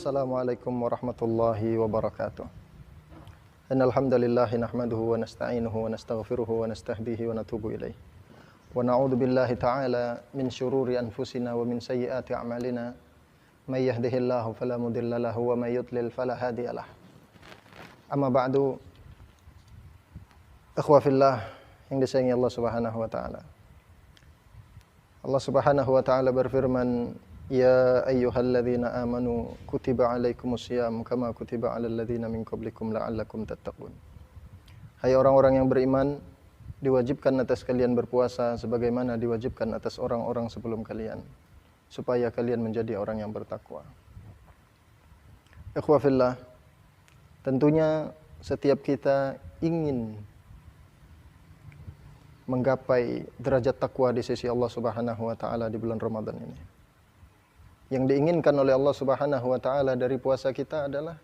Assalamualaikum warahmatullahi wabarakatuh. Innal hamdalillah nahmaduhu wa nasta'inuhu wa nastaghfiruhu wa nastahdihi wa natubu ilaih. Wa na'udzu billahi ta'ala min syururi anfusina wa min sayyiati a'malina. May yahdihillahu fala mudilla lahu wa may yudlil fala hadiyalah. Amma ba'du. Ikhwa fillah yang disayangi Allah Subhanahu wa taala. Allah Subhanahu wa taala berfirman, "Ya ayyuhalladzina amanu kutiba alaikumusiyam kama kutiba alal ladzina min qablikum la'allakum tattaqun." Hai orang-orang yang beriman, diwajibkan atas kalian berpuasa sebagaimana diwajibkan atas orang-orang sebelum kalian, supaya kalian menjadi orang yang bertakwa. Ikhwa fillah, tentunya setiap kita ingin menggapai derajat takwa di sisi Allah Subhanahu wa taala di bulan Ramadan ini. Yang diinginkan oleh Allah Subhanahu wa taala dari puasa kita adalah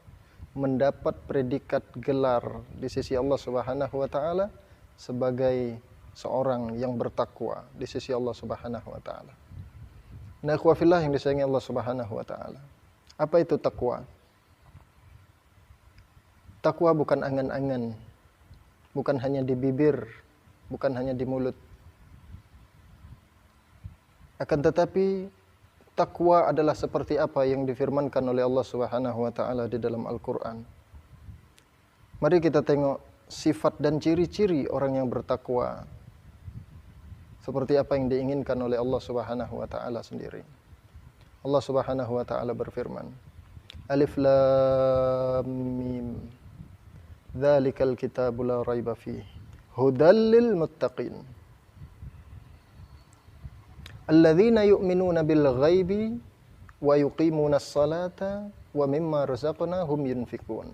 mendapat predikat gelar di sisi Allah Subhanahu wa taala sebagai seorang yang bertakwa di sisi Allah Subhanahu wa taala. Nah, ikhwah fillah yang disayangi Allah Subhanahu wa taala. Apa itu takwa? Takwa bukan angan-angan, bukan hanya di bibir, bukan hanya di mulut. Akan tetapi takwa adalah seperti apa yang difirmankan oleh Allah Subhanahu wa taala di dalam Al-Qur'an. Mari kita tengok sifat dan ciri-ciri orang yang bertakwa. Seperti apa yang diinginkan oleh Allah Subhanahu wa taala sendiri. Allah Subhanahu wa taala berfirman, Alif Lam Mim. Dzalikal kitabu la raiba fihi. Hudal lil muttaqin. Alladzina yu'minuna bil ghaibi wa yuqimuna as-salata wa mimma razaqnahum yunfiqun.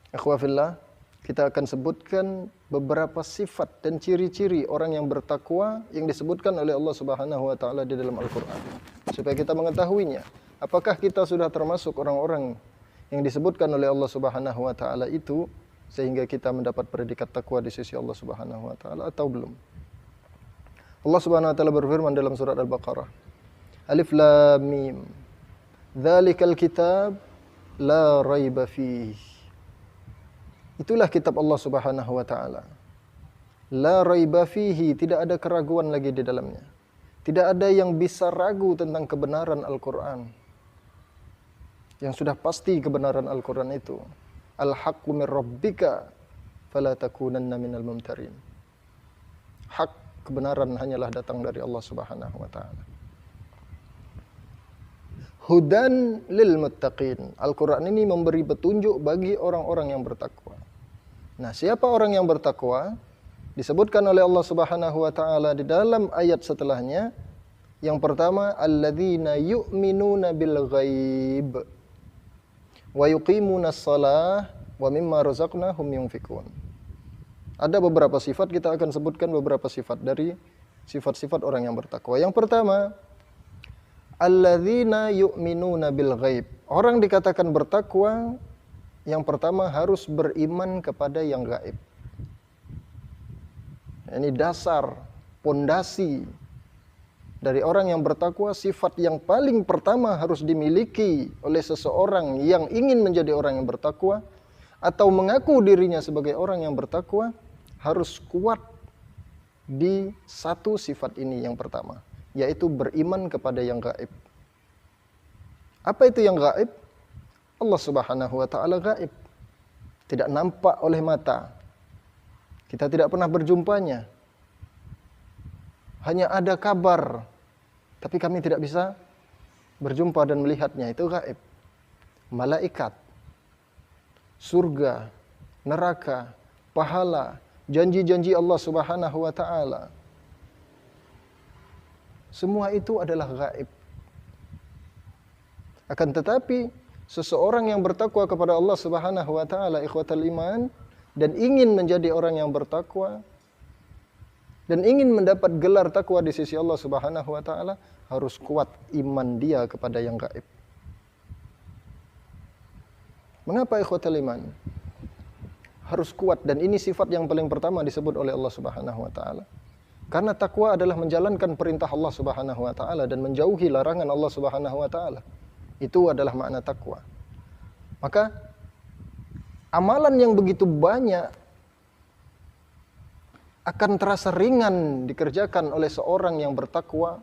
Ikhwah fillah, kita akan sebutkan beberapa sifat dan ciri-ciri orang yang bertakwa yang disebutkan oleh Allah Subhanahu wa taala di dalam Al-Qur'an, supaya kita mengetahuinya. Apakah kita sudah termasuk orang-orang yang disebutkan oleh Allah Subhanahu wa taala itu sehingga kita mendapat predikat takwa di sisi Allah Subhanahu wa taala atau belum? Allah Subhanahu wa taala berfirman dalam surat Al-Baqarah, Alif Lam Mim. Dzalikal kitab la raiba fihi. Itulah kitab Allah Subhanahu wa taala. La raiba fihi, tidak ada keraguan lagi di dalamnya. Tidak ada yang bisa ragu tentang kebenaran Al-Qur'an. Yang sudah pasti kebenaran Al-Qur'an itu. Al-haqqu min rabbika fala takunanna minal mumtarin. Hak, kebenaran hanyalah datang dari Allah Subhanahu wa taala. Hudan lil muttaqin. Al-Qur'an ini memberi petunjuk bagi orang-orang yang bertakwa. Nah, siapa orang yang bertakwa? Disebutkan oleh Allah Subhanahu wa taala di dalam ayat setelahnya. Yang pertama, alladzina yu'minuna bil ghaib wa yuqimuna shalah wa mimma razaqnahum yunfiqun. Ada beberapa sifat, kita akan sebutkan beberapa sifat dari sifat-sifat orang yang bertakwa. Yang pertama, alladzina yu'minuna bil ghaib. Orang dikatakan bertakwa, yang pertama harus beriman kepada yang gaib. Ini dasar, pondasi dari orang yang bertakwa. Sifat yang paling pertama harus dimiliki oleh seseorang yang ingin menjadi orang yang bertakwa atau mengaku dirinya sebagai orang yang bertakwa, harus kuat di satu sifat ini yang pertama, yaitu beriman kepada yang gaib. Apa itu yang gaib? Allah Subhanahu wa taala gaib. Tidak nampak oleh mata. Kita tidak pernah berjumpanya. Hanya ada kabar, tapi kami tidak bisa berjumpa dan melihatnya. Itu gaib. Malaikat, surga, neraka, pahala, janji-janji Allah Subhanahu wa taala. Semua itu adalah gaib. Akan tetapi seseorang yang bertakwa kepada Allah Subhanahu wa taala, ikhwatal iman, dan ingin menjadi orang yang bertakwa dan ingin mendapat gelar takwa di sisi Allah Subhanahu wa taala, harus kuat iman dia kepada yang gaib. Mengapa ikhwatal iman? Harus kuat, dan ini sifat yang paling pertama disebut oleh Allah Subhanahu wa taala. Karena takwa adalah menjalankan perintah Allah Subhanahu wa taala dan menjauhi larangan Allah Subhanahu wa taala. Itu adalah makna takwa. Maka amalan yang begitu banyak akan terasa ringan dikerjakan oleh seorang yang bertakwa,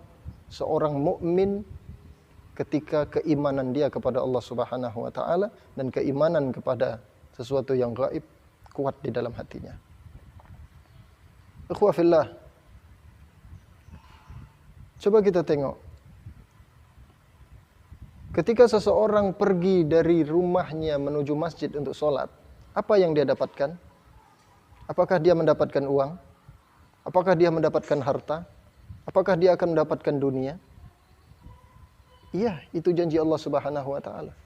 seorang mukmin, ketika keimanan dia kepada Allah Subhanahu wa taala dan keimanan kepada sesuatu yang gaib kuat di dalam hatinya. Ikhwah fillah, coba kita tengok. Ketika seseorang pergi dari rumahnya menuju masjid untuk sholat, apa yang dia dapatkan? Apakah dia mendapatkan uang? Apakah dia mendapatkan harta? Apakah dia akan mendapatkan dunia? Iya, itu janji Allah Subhanahu wa taala.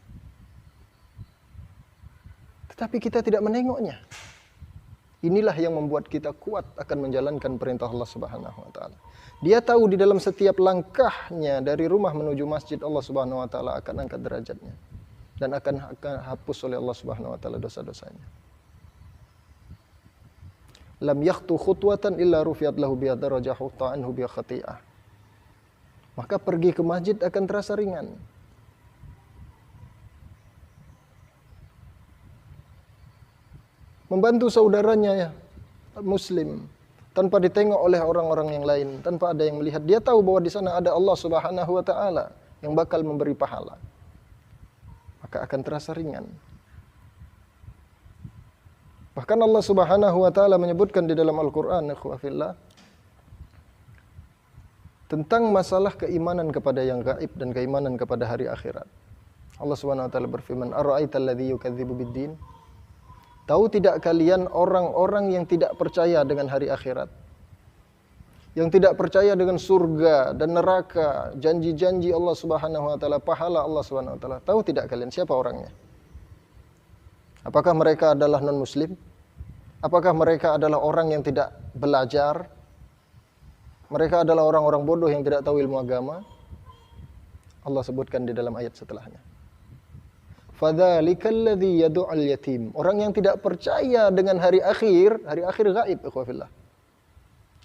Tetapi kita tidak menengoknya. Inilah yang membuat kita kuat akan menjalankan perintah Allah Subhanahu wa taala. Dia tahu di dalam setiap langkahnya dari rumah menuju masjid, Allah Subhanahu wa taala akan angkat derajatnya dan akan hapus oleh Allah Subhanahu wa taala dosa-dosanya. Lam yakhtu khutwatan illa rufiat lahu biha darajah anhu bi khati'ah. Maka pergi ke masjid akan terasa ringan. Membantu saudaranya ya, muslim tanpa ditengok oleh orang-orang yang lain, tanpa ada yang melihat. Dia tahu bahwa di sana ada Allah Subhanahu wa taala yang bakal memberi pahala. Maka akan terasa ringan. Bahkan Allah Subhanahu wa taala menyebutkan di dalam Al-Qur'an, ikhwah fillah, tentang masalah keimanan kepada yang gaib dan keimanan kepada hari akhirat. Allah Subhanahu wa taala berfirman, "Ara'aital ladzi yukadzibu bid-din?" Tahu tidak kalian orang-orang yang tidak percaya dengan hari akhirat? Yang tidak percaya dengan surga dan neraka, janji-janji Allah Subhanahu wa taala, pahala Allah Subhanahu wa taala. Tahu tidak kalian siapa orangnya? Apakah mereka adalah non-muslim? Apakah mereka adalah orang yang tidak belajar? Mereka adalah orang-orang bodoh yang tidak tahu ilmu agama? Allah sebutkan di dalam ayat setelahnya. Fadzalikal ladzi yad'ul yatim. Orang yang tidak percaya dengan hari akhir gaib, ikhwah fillah.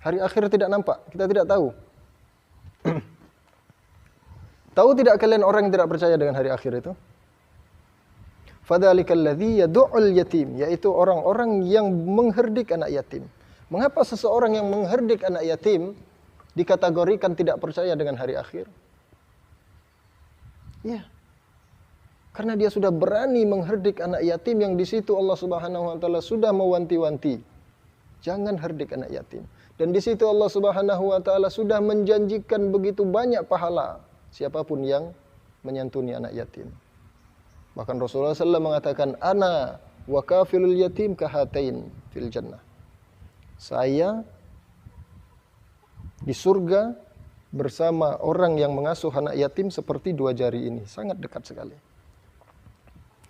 Hari akhir tidak nampak, kita tidak tahu. Tahu tidak kalian orang yang tidak percaya dengan hari akhir itu? Fadzalikal ladzi yad'ul yatim, yaitu orang-orang yang mengherdik anak yatim. Mengapa seseorang yang mengherdik anak yatim dikategorikan tidak percaya dengan hari akhir? Ya. Karena dia sudah berani mengherdik anak yatim yang di situ Allah Subhanahu wa taala sudah mewanti-wanti. Jangan herdik anak yatim. Dan di situ Allah Subhanahu wa taala sudah menjanjikan begitu banyak pahala siapapun yang menyantuni anak yatim. Bahkan Rasulullah SAW mengatakan, "Ana wa kafilul yatim kahatain fil jannah." Saya di surga bersama orang yang mengasuh anak yatim seperti dua jari ini. Sangat dekat sekali.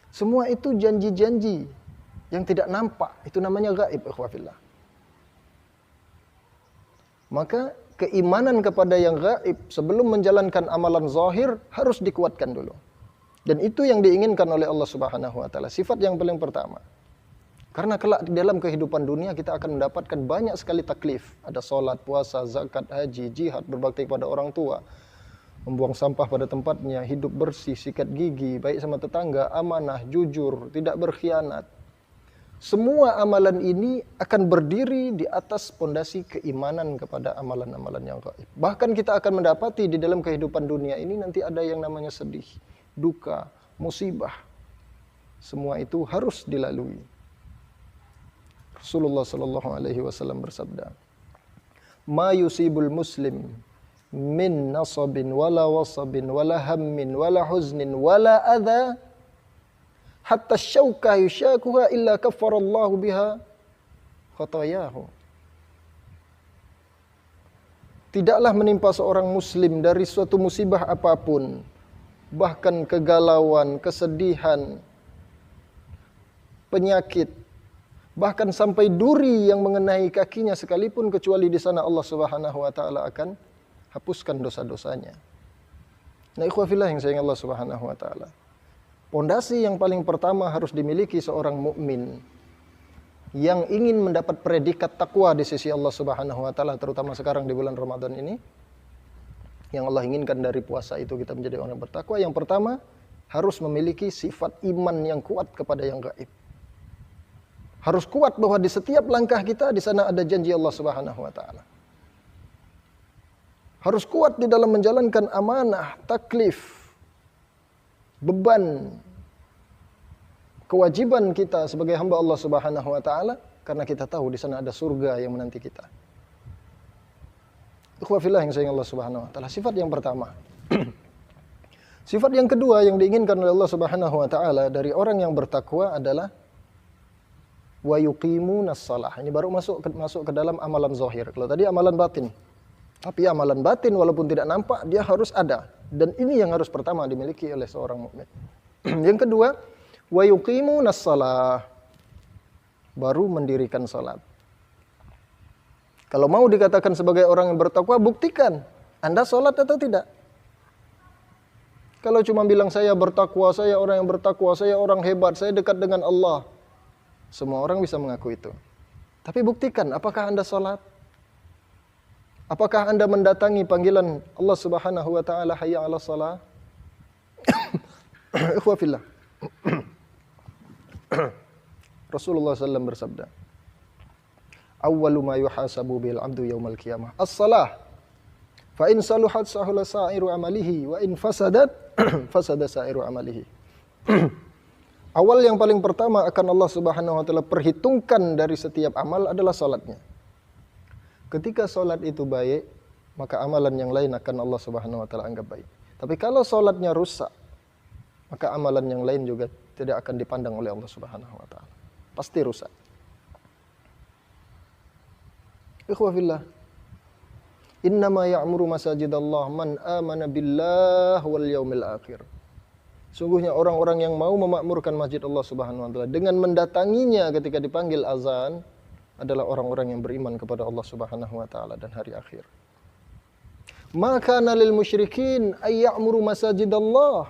Semua itu janji-janji yang tidak nampak. Itu namanya gaib, ikhwah fillah. Maka keimanan kepada yang gaib sebelum menjalankan amalan zahir harus dikuatkan dulu. Dan itu yang diinginkan oleh Allah Subhanahu wa taala. Sifat yang paling pertama. Karena kelak di dalam kehidupan dunia kita akan mendapatkan banyak sekali taklif. Ada salat, puasa, zakat, haji, jihad, berbakti kepada orang tua, membuang sampah pada tempatnya, hidup bersih, sikat gigi, baik sama tetangga, amanah, jujur, tidak berkhianat. Semua amalan ini akan berdiri di atas pondasi keimanan kepada amalan-amalan yang gaib. Bahkan kita akan mendapati di dalam kehidupan dunia ini nanti ada yang namanya sedih, duka, musibah. Semua itu harus dilalui. Rasulullah sallallahu alaihi wasallam bersabda, "Ma yusibul muslim min nasabin wala wasabin wala hammin wala huznin wala adha hatta syauka yushakuha illa kaffarallahu biha khatayahu." Tidaklah menimpa seorang muslim dari suatu musibah apapun, bahkan kegalauan, kesedihan, penyakit, bahkan sampai duri yang mengenai kakinya sekalipun, kecuali di sana Allah Subhanahu wa taala akan hapuskan dosa-dosanya. Nah, ikhwah fillah yang sayang Allah Subhanahu wa taala. Pondasi yang paling pertama harus dimiliki seorang mukmin yang ingin mendapat predikat takwa di sisi Allah Subhanahu wa taala, terutama sekarang di bulan Ramadan ini. Yang Allah inginkan dari puasa itu kita menjadi orang bertakwa. Yang pertama, harus memiliki sifat iman yang kuat kepada yang gaib. Harus kuat bahwa di setiap langkah kita di sana ada janji Allah Subhanahu wa taala. Harus kuat di dalam menjalankan amanah, taklif, beban, kewajiban kita sebagai hamba Allah Subhanahu wa taala karena kita tahu di sana ada surga yang menanti kita. Ikhwah fillah yang sayang Allah Subhanahu wa taala. Sifat yang pertama. Sifat yang kedua yang diinginkan oleh Allah Subhanahu wa taala dari orang yang bertakwa adalah wa yuqimunas shalah. Ini baru masuk ke dalam amalan zahir. Kalau tadi amalan batin. Tapi amalan batin walaupun tidak nampak dia harus ada, dan ini yang harus pertama dimiliki oleh seorang mukmin. Yang kedua, wa yuqimunas shalah. Baru mendirikan salat. Kalau mau dikatakan sebagai orang yang bertakwa, buktikan Anda salat atau tidak. Kalau cuma bilang saya bertakwa, saya orang yang bertakwa, saya orang hebat, saya dekat dengan Allah, semua orang bisa mengaku itu. Tapi buktikan, apakah Anda salat? Apakah Anda mendatangi panggilan Allah Subhanahu wa taala, hayya 'alas shalah? Ikhwah fillah. Rasulullah SAW bersabda, awwalu ma yuhasabu bil 'abdu yaumal qiyamah as-shalah. Fa in saluhat sahula sa'iru amalihi wa in fasadat fasada sa'iru amalihi. Awal yang paling pertama akan Allah Subhanahu wa taala perhitungkan dari setiap amal adalah salatnya. Ketika salat itu baik, maka amalan yang lain akan Allah Subhanahu wa taala anggap baik. Tapi kalau salatnya rusak, maka amalan yang lain juga tidak akan dipandang oleh Allah Subhanahu wa taala. Pasti rusak. Ikhwah fillah. Innama ya'muru masajidallah man amana billah wal yaumil akhir. Sungguhnya orang-orang yang mau memakmurkan masjid Allah Subhanahu wa taala dengan mendatanginya ketika dipanggil azan adalah orang-orang yang beriman kepada Allah Subhanahu wa taala dan hari akhir. Maka lil musyrikin ay ya'muru masajidallah.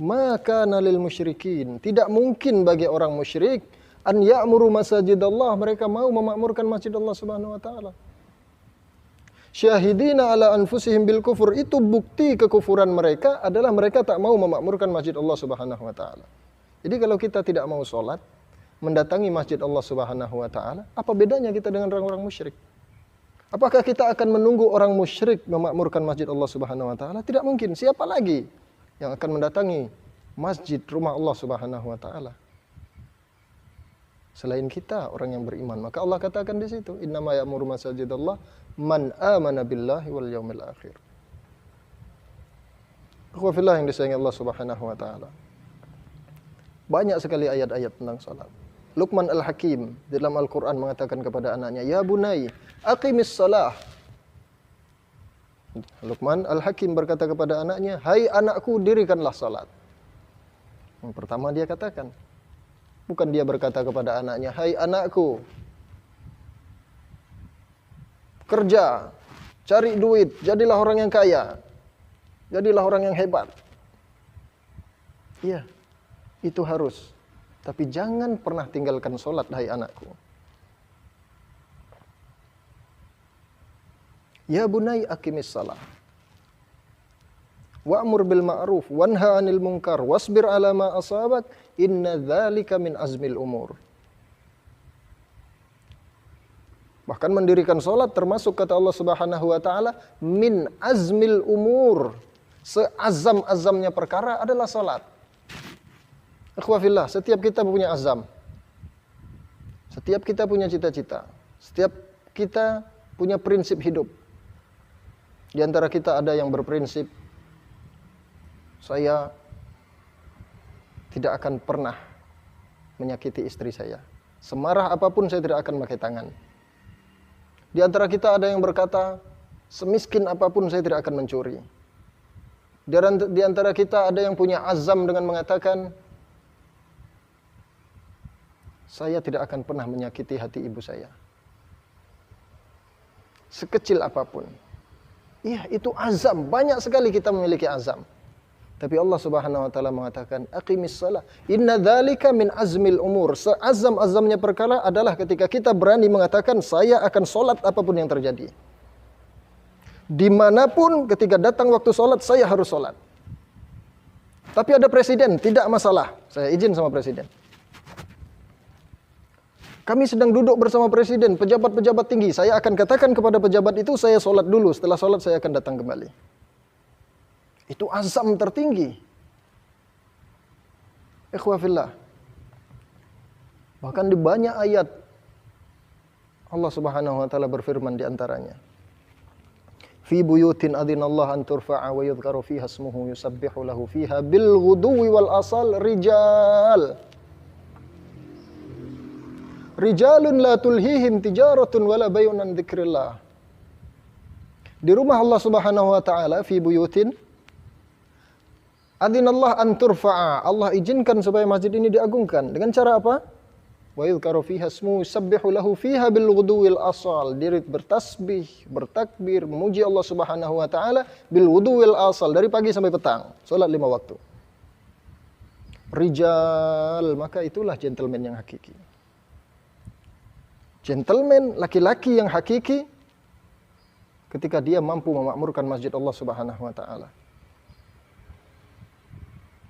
Maka lil musyrikin, tidak mungkin bagi orang musyrik an ya'muru masajidallah, mereka mau memakmurkan masjid Allah Subhanahu wa taala. Syahidina ala anfusihim bil kufur, itu bukti kekufuran mereka adalah mereka tak mau memakmurkan masjid Allah Subhanahu wa taala. Jadi kalau kita tidak mau sholat, mendatangi masjid Allah Subhanahu wa taala, apa bedanya kita dengan orang-orang musyrik? Apakah kita akan menunggu orang musyrik memakmurkan masjid Allah Subhanahu wa taala? Tidak mungkin. Siapa lagi yang akan mendatangi masjid rumah Allah Subhanahu wa taala selain kita, orang yang beriman? Maka Allah katakan di situ, innama ya'muru masajidallah man amana billahi wal yaumil akhir. Ikhwah fillah yang disayangi Allah Subhanahu wa taala. Banyak sekali ayat-ayat tentang salat. Luqman Al-Hakim dalam Al-Qur'an mengatakan kepada anaknya, "Ya bunai, aqimis shalah." Luqman Al-Hakim berkata kepada anaknya, "Hai anakku, dirikanlah salat." Yang pertama dia katakan, bukan dia berkata kepada anaknya, "Hai anakku, kerja, cari duit, jadilah orang yang kaya, jadilah orang yang hebat." Iya, itu harus. Tapi jangan pernah tinggalkan sholat, hai anakku. Ya bunai aqimis salah. Wa'mur bil ma'ruf wanha 'anil munkar wasbir 'ala ma asabak inna dzalika min azmil umur. Bahkan mendirikan salat termasuk kata Allah Subhanahu wa taala min azmil umur. Seazam-azamnya perkara adalah salat. Ikhwah fillah, setiap kita punya azam. Setiap kita punya cita-cita. Setiap kita punya prinsip hidup. Di antara kita ada yang berprinsip, saya tidak akan pernah menyakiti istri saya. Semarah apapun saya tidak akan pakai tangan. Di antara kita ada yang berkata, semiskin apapun saya tidak akan mencuri. Di antara kita ada yang punya azam dengan mengatakan, saya tidak akan pernah menyakiti hati ibu saya. Sekecil apapun. Iya, itu azam. Banyak sekali kita memiliki azam. Tapi Allah Subhanahu wa taala mengatakan, aqimis shalah. Inna dzalika min azmil umur. Seazam-azamnya perkara adalah ketika kita berani mengatakan, saya akan sholat apapun yang terjadi. Dimanapun ketika datang waktu sholat, saya harus sholat. Tapi ada presiden, tidak masalah. Saya izin sama presiden. Kami sedang duduk bersama presiden, pejabat-pejabat tinggi. Saya akan katakan kepada pejabat itu, saya sholat dulu. Setelah sholat saya akan datang kembali. Itu azam tertinggi. Ikhwafillah. Bahkan di banyak ayat Allah Subhanahu wa taala berfirman di antaranya. Fi buyutin adzinallahu an turfa'a wa yudhkaru fiha ismuhu yusabbihu lahu fiha bil ghuduwi wal asal rijal. Rijalun la tulhihim tijaratun wala bay'un an dzikrillah. Di rumah Allah Subhanahu wa taala fi buyutin adzinallahu an turfa'a. Allah izinkan supaya masjid ini diagungkan. Dengan cara apa? Wa yudhkaru fiha ismuhu yusabbihu lahu fiha bil ghuduwil asal. Diri bertasbih, bertakbir, memuji Allah Subhanahu wa taala bil ghuduwil asal dari pagi sampai petang. Salat 5 waktu. Rijal, maka itulah gentleman yang hakiki. Gentleman, laki-laki yang hakiki ketika dia mampu memakmurkan masjid Allah Subhanahu wa taala.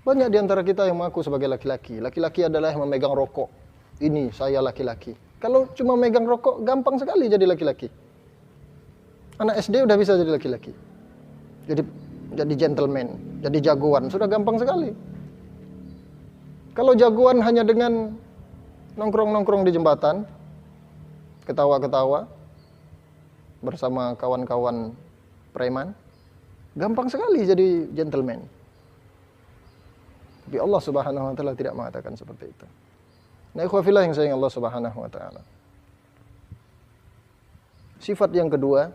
Banyak di antara kita yang mengaku sebagai laki-laki. Laki-laki adalah yang memegang rokok. Ini saya laki-laki. Kalau cuma megang rokok, gampang sekali jadi laki-laki. Anak SD udah bisa jadi laki-laki. Jadi gentleman, jadi jagoan, sudah gampang sekali. Kalau jagoan hanya dengan nongkrong-nongkrong di jembatan, ketawa-ketawa bersama kawan-kawan preman, gampang sekali jadi gentleman. Tapi Allah Subhanahu wa taala tidak mengatakan seperti itu. Nah, ikhwafillah yang sayang Allah Subhanahu wa taala. Sifat yang kedua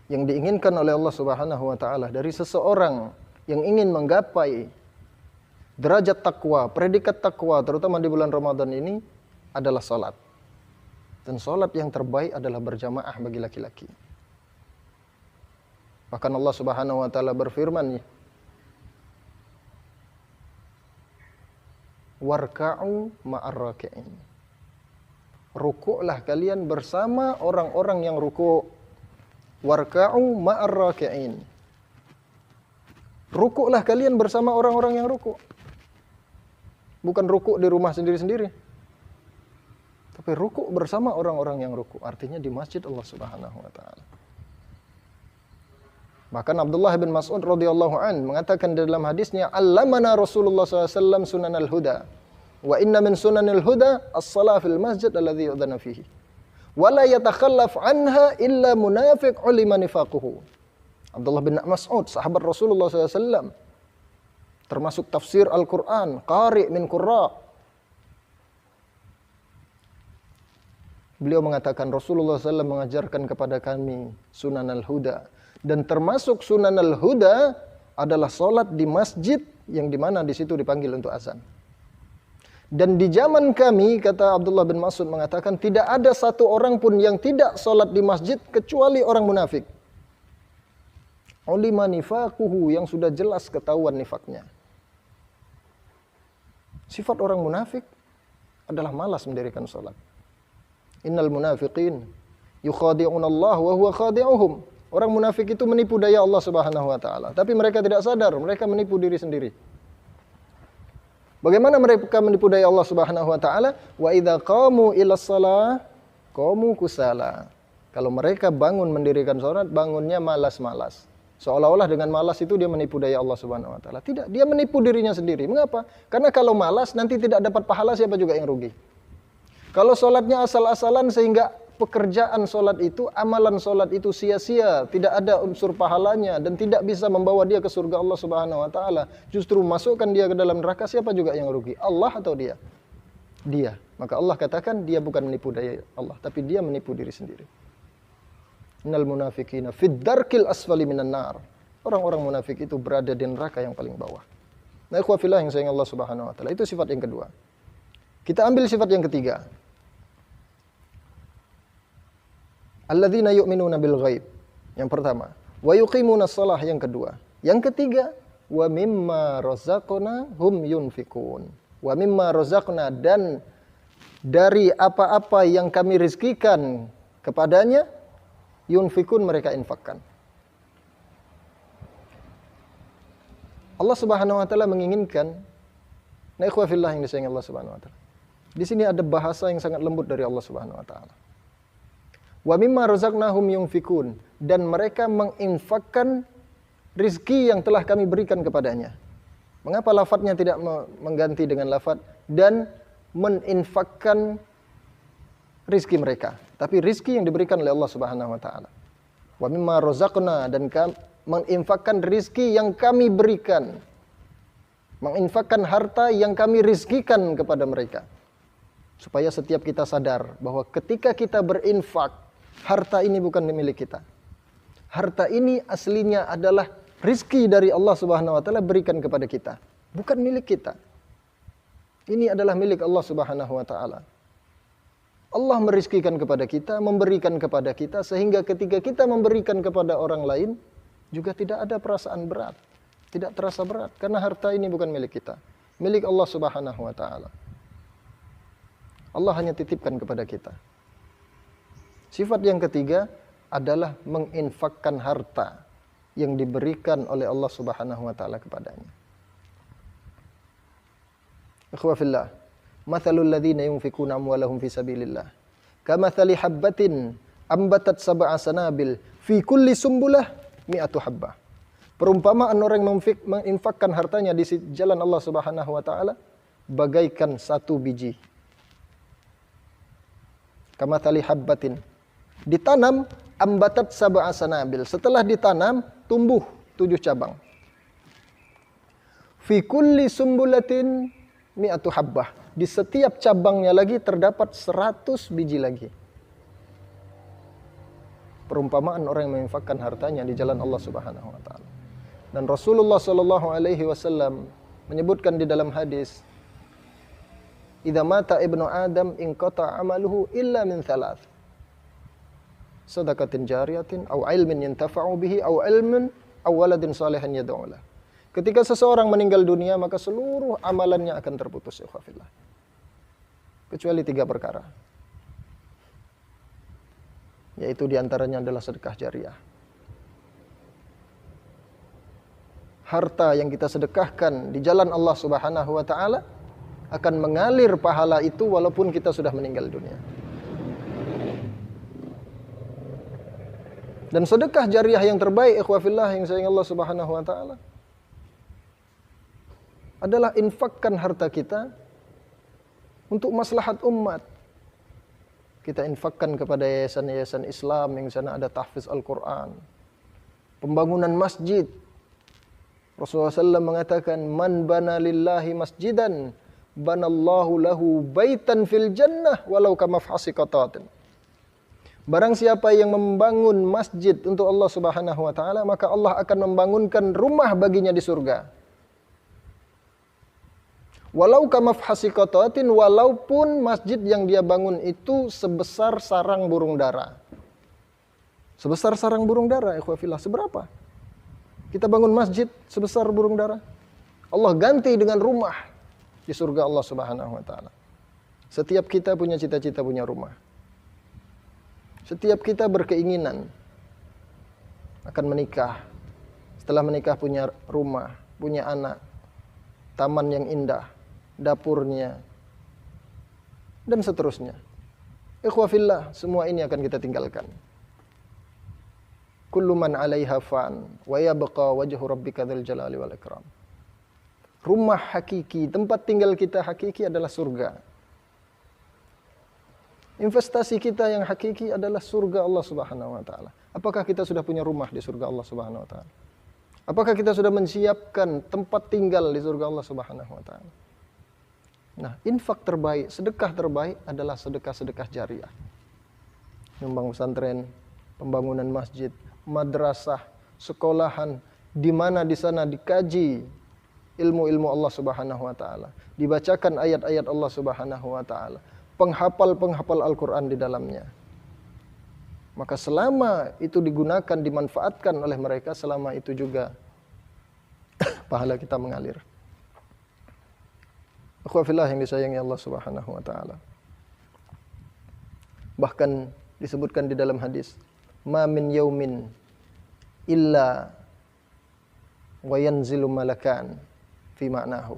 yang diinginkan oleh Allah Subhanahu wa taala dari seseorang yang ingin menggapai derajat takwa, predikat takwa terutama di bulan Ramadan ini adalah salat. Dan salat yang terbaik adalah berjamaah bagi laki-laki. Bahkan Allah Subhanahu wa taala berfirman, warka'u ma'ar raki'in. Rukuklah kalian bersama orang-orang yang rukuk. Warka'u ma'ar raki'in. Rukuklah kalian bersama orang-orang yang rukuk. Bukan rukuk di rumah sendiri-sendiri. Tapi rukuk bersama orang-orang yang rukuk. Artinya di masjid Allah Subhanahu wa taala. Bahkan Abdullah bin Mas'ud radhiyallahu an mengatakan dalam hadisnya, "Allamana Rasulullah SAW sunanal huda. Wa inna min sunanil huda as-shalah fil masjid alladhi yu'dhanu fihi. Wa la yatakhallaf anha illa munafiq ulima nifaquhu." Abdullah bin Mas'ud, sahabat Rasulullah SAW, termasuk tafsir Al-Quran, qari min qurra. Beliau mengatakan Rasulullah SAW mengajarkan kepada kami sunanal huda. Dan termasuk sunanal huda adalah salat di masjid yang dimana di situ dipanggil untuk azan. Dan di zaman kami, kata Abdullah bin Mas'ud mengatakan, tidak ada satu orang pun yang tidak salat di masjid kecuali orang munafik. Ulima nifaquhu, yang sudah jelas ketahuan nifaknya. Sifat orang munafik adalah malas mendirikan salat. Innal munafiqin yukhadi'unallah wa huwa khadi'uhum. Orang munafik itu menipu daya Allah Subhanahu wa taala, tapi mereka tidak sadar, mereka menipu diri sendiri. Bagaimana mereka menipu daya Allah Subhanahu wa taala? Wa idza qamu ilas shalah qamu kusala. Kalau mereka bangun mendirikan salat, bangunnya malas-malas. Seolah-olah dengan malas itu dia menipu daya Allah Subhanahu wa taala. Tidak, dia menipu dirinya sendiri. Mengapa? Karena kalau malas nanti tidak dapat pahala, siapa juga yang rugi. Kalau salatnya asal-asalan sehingga pekerjaan solat itu, amalan solat itu sia-sia, tidak ada unsur pahalanya dan tidak bisa membawa dia ke surga Allah Subhanahu wa taala, justru masukkan dia ke dalam neraka, siapa juga yang rugi? Allah atau dia? Dia. Maka Allah katakan dia bukan menipu daya Allah, tapi dia menipu diri sendiri. Innal munafiqina fid darkil asfali minan nar. Orang-orang munafik itu berada di neraka yang paling bawah. Nah, ikhwafillah yang sayang Allah Subhanahu wa taala, itu sifat yang kedua. Kita ambil sifat yang ketiga. Alladzina yu'minuna bil ghaib. Yang pertama, wa yuqimuna shalah, yang kedua. Yang ketiga, wa mimma razaqnahum yunfikun. Wa mimma razaqna, dan dari apa-apa yang kami rizkikan kepadanya, yunfikun, mereka infakkan. Allah Subhanahu wa taala menginginkan, nah ikhwah fillah yang disayangi Allah Subhanahu wa taala. Di sini ada bahasa yang sangat lembut dari Allah Subhanahu wa taala. Wa mimma razaqnahum yunfikun, dan mereka menginfakkan rizki yang telah kami berikan kepadanya. Mengapa lafadznya tidak mengganti dengan lafadz dan meninfakkan rizki mereka, tapi rizki yang diberikan oleh Allah Subhanahu wa taala. Wa mimma razaqna, dan menginfakkan rizki yang kami berikan. Menginfakkan harta yang kami rizkikan kepada mereka. Supaya setiap kita sadar bahwa ketika kita berinfak, harta ini bukan milik kita. Harta ini aslinya adalah rizki dari Allah Subhanahu wa taala berikan kepada kita, bukan milik kita. Ini adalah milik Allah Subhanahu wa taala. Allah merizkikan kepada kita, memberikan kepada kita, sehingga ketika kita memberikan kepada orang lain juga tidak ada perasaan berat, tidak terasa berat, karena harta ini bukan milik kita, milik Allah Subhanahu wa taala. Allah hanya titipkan kepada kita. Sifat yang ketiga adalah menginfakkan harta yang diberikan oleh Allah Subhanahu wa taala kepadanya. Ikhwah fillah, mathalul ladzina yunfikuna amwalahum fi sabilillah kamathali habbatin ambatat sab'a sanabil fi kulli sumbulah mi'atu habbah. Perumpamaan orang yang menginfakkan hartanya di jalan Allah Subhanahu wa taala bagaikan satu biji. Kamathali habbatin, ditanam, ambatat sab'a sanabil, setelah ditanam tumbuh 7 cabang. Fi kulli sumbulatin mi'atu habbah, di setiap cabangnya lagi terdapat 100 biji lagi. Perumpamaan orang yang menginfakkan hartanya di jalan Allah Subhanahu wa taala. Dan Rasulullah sallallahu alaihi wasallam menyebutkan di dalam hadis, "Idza mata ibnu Adam inqata 'amaluhu illa min thalath. Shadaqatin jariyatin aw ilmin yantafa'u bihi aw ilmin aw waladin salihin yad'u lahu." Ketika seseorang meninggal dunia, maka seluruh amalannya akan terputus, ya khafillah. Kecuali 3 perkara. Yaitu diantaranya adalah sedekah jariah. Harta yang kita sedekahkan di jalan Allah Subhanahu wa taala akan mengalir pahala itu walaupun kita sudah meninggal dunia. Dan sedekah jariah yang terbaik, ikhwah fillah yang sayang Allah Subhanahu wa taala, adalah infakkan harta kita untuk maslahat umat. Kita infakkan kepada yayasan-yayasan Islam yang sana ada tahfiz Al-Quran, pembangunan masjid. Rasulullah SAW mengatakan, "Man bana lillahi masjidan, banallahu lahu baitan fil jannah walau kamafhasi qatatin." Barang siapa yang membangun masjid untuk Allah Subhanahu wa taala, maka Allah akan membangunkan rumah baginya di surga. Walau kamafhasi qatatin, walaupun masjid yang dia bangun itu sebesar sarang burung dara. Sebesar sarang burung dara, ikhwah fillah, seberapa? Kita bangun masjid sebesar burung dara, Allah ganti dengan rumah di surga Allah Subhanahu wa taala. Setiap kita punya cita-cita punya rumah. Setiap kita berkeinginan akan menikah. Setelah menikah punya rumah, punya anak, taman yang indah, dapurnya, dan seterusnya. Ikhwah fillah, semua ini akan kita tinggalkan. Kullu man 'alaiha fan wa yabqa wajhu rabbika dzal jalali wal ikram. Rumah hakiki, tempat tinggal kita hakiki adalah surga. Investasi kita yang hakiki adalah surga Allah Subhanahu wa taala. Apakah kita sudah punya rumah di surga Allah Subhanahu wa taala? Apakah kita sudah menyiapkan tempat tinggal di surga Allah Subhanahu wa taala? Nah, infak terbaik, sedekah terbaik adalah sedekah-sedekah jariah. Nyumbang pesantren, pembangunan masjid, madrasah, sekolahan, di mana di sana dikaji ilmu-ilmu Allah Subhanahu wa taala, dibacakan ayat-ayat Allah Subhanahu wa taala, penghafal-penghafal Al-Qur'an di dalamnya. Maka selama itu digunakan, dimanfaatkan oleh mereka, selama itu juga pahala kita mengalir. Akhwah fillah yang disayangi Allah Subhanahu wa taala. Bahkan disebutkan di dalam hadis, "Ma min yaumin illa wa yanzilu malakan fi ma'nahu.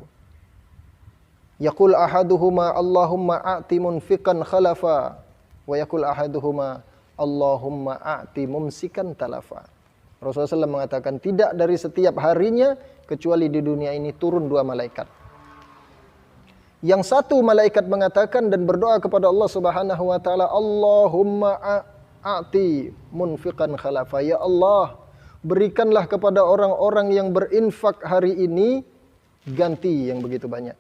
Yaqul ahaduhuma Allahumma a'ti munfiqan khalafa wa yaqul ahaduhuma Allahumma a'ti mumsikan talafa. Rasulullah SAW mengatakan tidak dari setiap harinya kecuali di dunia ini turun dua malaikat. Yang satu malaikat mengatakan dan berdoa kepada Allah Subhanahu wa taala, Allahumma a'ti munfiqan khalafa. Ya Allah, berikanlah kepada orang-orang yang berinfak hari ini ganti yang begitu banyak.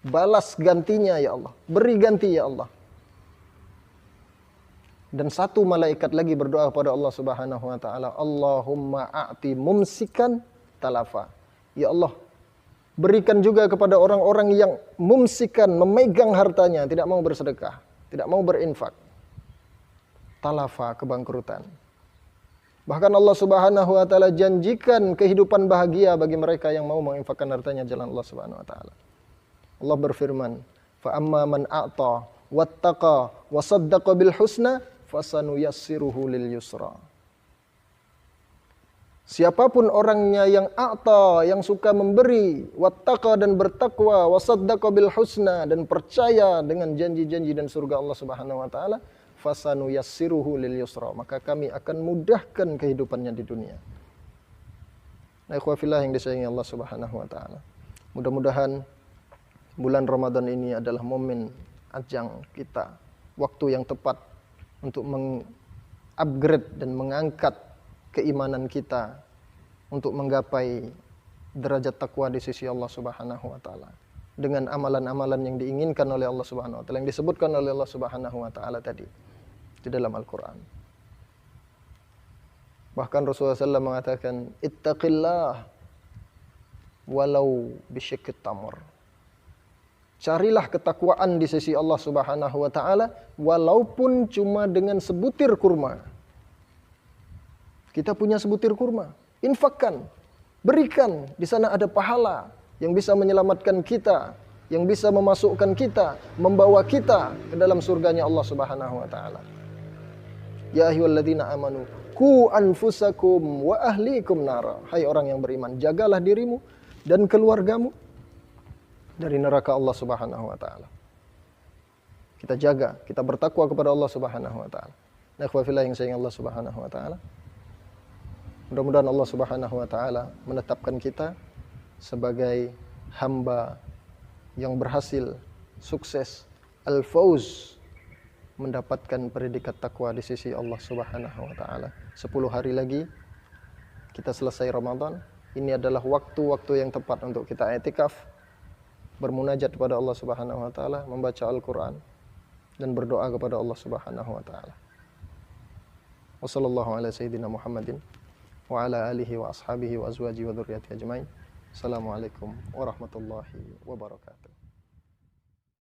Balas gantinya ya Allah. Beri ganti ya Allah. Dan satu malaikat lagi berdoa kepada Allah Subhanahu wa taala, Allahumma a'ti mumsikan talafa. Ya Allah, berikan juga kepada orang-orang yang mumsikan, memegang hartanya, tidak mau bersedekah, tidak mau berinfak. Talafa, kebangkrutan. Bahkan Allah Subhanahu wa taala janjikan kehidupan bahagia bagi mereka yang mau menginfakkan hartanya jalan Allah Subhanahu wa taala. Allah berfirman, "Fa amma man a'ta wattaqa wa saddaqa bil husna fasanuyassiruhu lil yusra." Siapapun orangnya yang a'ta, yang suka memberi, wattaqa dan bertakwa, wa saddaqa bil husna dan percaya dengan janji-janji dan surga Allah Subhanahu wa taala, fasanuyassiruhu lil yusra, maka kami akan mudahkan kehidupannya di dunia. Nah, ikhwah fillah yang disayangi Allah Subhanahu wa taala. Mudah-mudahan bulan Ramadan ini adalah momen ajang kita, waktu yang tepat untuk mengupgrade dan mengangkat keimanan kita untuk menggapai derajat takwa di sisi Allah Subhanahu wa taala dengan amalan-amalan yang diinginkan oleh Allah Subhanahu wa taala, yang disebutkan oleh Allah Subhanahu wa taala tadi di dalam Al-Qur'an. Bahkan Rasulullah SAW mengatakan, ittaqillah walau bisyiqqit tamr. Carilah ketakwaan di sisi Allah Subhanahu wa taala walaupun cuma dengan sebutir kurma. Kita punya sebutir kurma, infakkan, berikan, di sana ada pahala yang bisa menyelamatkan kita, yang bisa memasukkan kita, membawa kita ke dalam surganya Allah Subhanahu wa taala. Ya ayyuhalladzina amanu qu anfusakum wa ahlikum nara. Hai orang yang beriman, jagalah dirimu dan keluargamu dari neraka Allah Subhanahu wa taala. Kita jaga, kita bertakwa kepada Allah Subhanahu wa taala. Nah, ikhwah fillah yang sayang Allah Subhanahu wa taala. Mudah-mudahan Allah Subhanahu wa taala menetapkan kita sebagai hamba yang berhasil, sukses, al-fauz, mendapatkan predikat takwa di sisi Allah Subhanahu wa taala. 10 hari lagi kita selesai Ramadan. Ini adalah waktu-waktu yang tepat untuk kita i'tikaf, bermunajat kepada Allah Subhanahu wa taala, membaca Al-Qur'an dan berdoa kepada Allah Subhanahu wa taala. Wassallallahu ala sayyidina Muhammadin wa ala alihi wa ashabihi wa azwajihi wa dzurriyyatihi ajmain. Assalamualaikum warahmatullahi wabarakatuh.